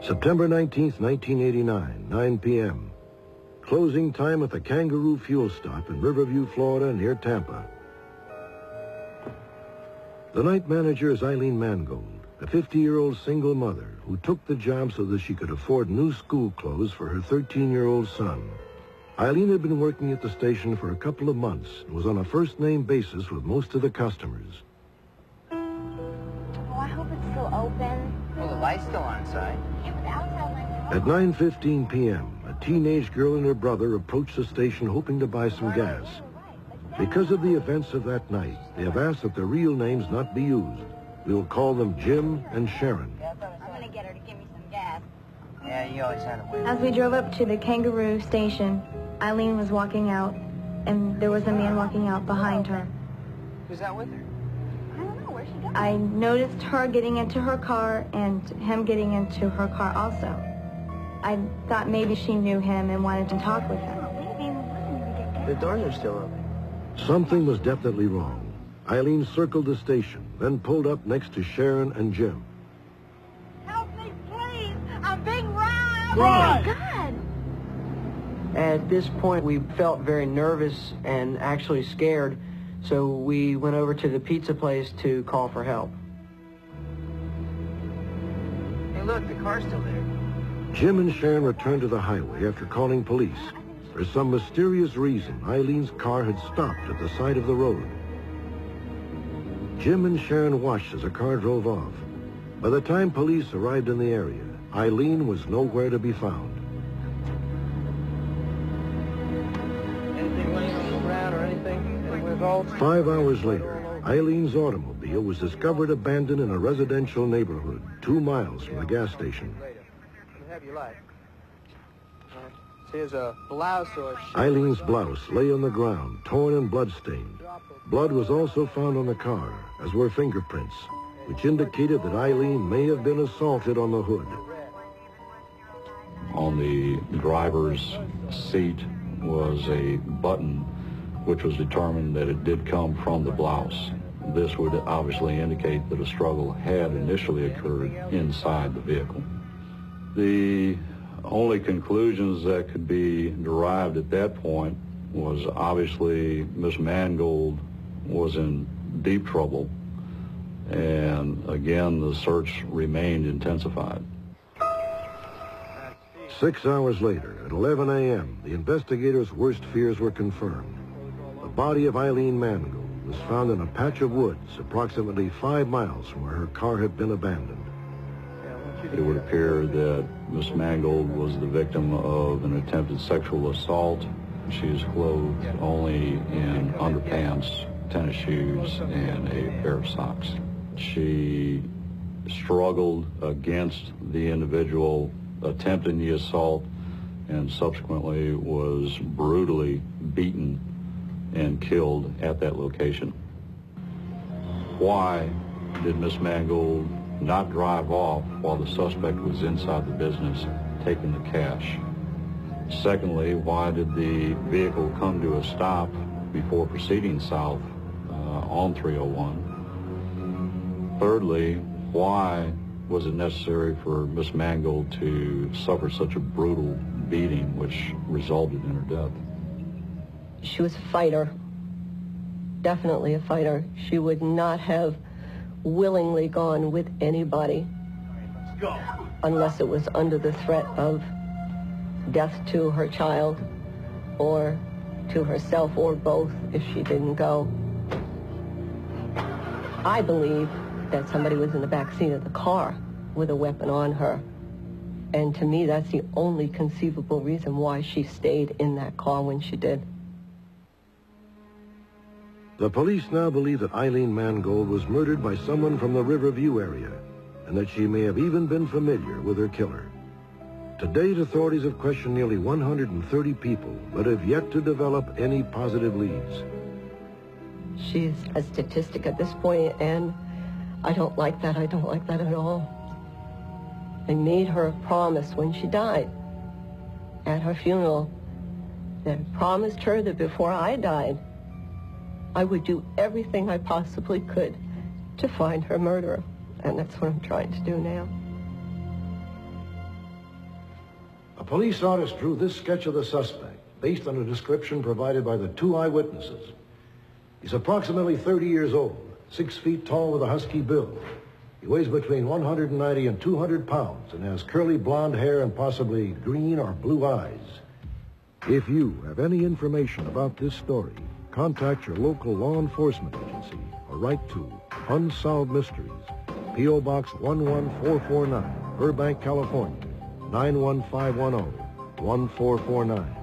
September 19th, 1989, 9 p.m. Closing time at the Kangaroo Fuel Stop in Riverview, Florida, near Tampa. The night manager is Eileen Mangold, a 50-year-old single mother who took the job so that she could afford new school clothes for her 13-year-old son. Eileen had been working at the station for a couple of months and was on a first-name basis with most of the customers. Oh, I hope it's still open. Well, the light's still on inside. Yeah, but the outside light's At 9:15 p.m., a teenage girl and her brother approached the station hoping to buy some gas. Because of the events of that night, they have asked that their real names not be used. We'll call them Jim and Sharon. I'm going to get her to give me some gas. Yeah, you always had a way. As we drove up to the Kangaroo station, Eileen was walking out, and there was a man walking out behind her. Who's that with her? I don't know. Where's she going? I noticed her getting into her car and him getting into her car also. I thought maybe she knew him and wanted to talk with him. The doors are still open. Something was definitely wrong. Eileen circled the station, then pulled up next to Sharon and Jim. Help me, please. I'm being robbed. Right. Oh, my God. At this point, we felt very nervous and actually scared, so we went over to the pizza place to call for help. Hey, look, the car's still there. Jim and Sharon returned to the highway after calling police. For some mysterious reason, Eileen's car had stopped at the side of the road. Jim and Sharon watched as the car drove off. By the time police arrived in the area, Eileen was nowhere to be found. Anything laying on the ground or anything? Anything involved? 5 hours later, Eileen's automobile was discovered abandoned in a residential neighborhood 2 miles from the gas station. Have your life. Here's a blouse or a shirt. Eileen's blouse lay on the ground, torn and bloodstained. Blood was also found on the car, as were fingerprints, which indicated that Eileen may have been assaulted on the hood. On the driver's seat was a button which was determined that it did come from the blouse. This would obviously indicate that a struggle had initially occurred inside the vehicle. The only conclusions that could be derived at that point was obviously Miss Mangold was in deep trouble, and again the search remained intensified. 6 hours later, at 11 a.m., the investigators' worst fears were confirmed. The body of Eileen Mangold was found in a patch of woods approximately 5 miles from where her car had been abandoned. It would appear that Miss Mangold was the victim of an attempted sexual assault. She is clothed only in underpants, tennis shoes, and a pair of socks. She struggled against the individual attempting the assault and subsequently was brutally beaten and killed at that location. Why did Miss Mangold not drive off while the suspect was inside the business taking the cash? Secondly, why did the vehicle come to a stop before proceeding south on 301? Thirdly, why was it necessary for Miss Mangold to suffer such a brutal beating which resulted in her death? She was a fighter, definitely a fighter. She would not have willingly gone with anybody unless it was under the threat of death to her child or to herself or both if she didn't go. I believe that somebody was in the back seat of the car with a weapon on her. And to me, that's the only conceivable reason why she stayed in that car when she did. The police now believe that Eileen Mangold was murdered by someone from the Riverview area, and that she may have even been familiar with her killer. To date, authorities have questioned nearly 130 people, but have yet to develop any positive leads. She's a statistic at this point, and I don't like that. I don't like that at all. I made her a promise when she died at her funeral that I promised her that before I died, I would do everything I possibly could to find her murderer. And that's what I'm trying to do now. police artist drew this sketch of the suspect based on a description provided by the 2 eyewitnesses. He's approximately 30 years old, 6 feet tall with a husky build. He weighs between 190 and 200 pounds and has curly blonde hair and possibly green or blue eyes. If you have any information about this story, contact your local law enforcement agency or write to Unsolved Mysteries, P.O. Box 11449, Burbank, California, 91510, 1449.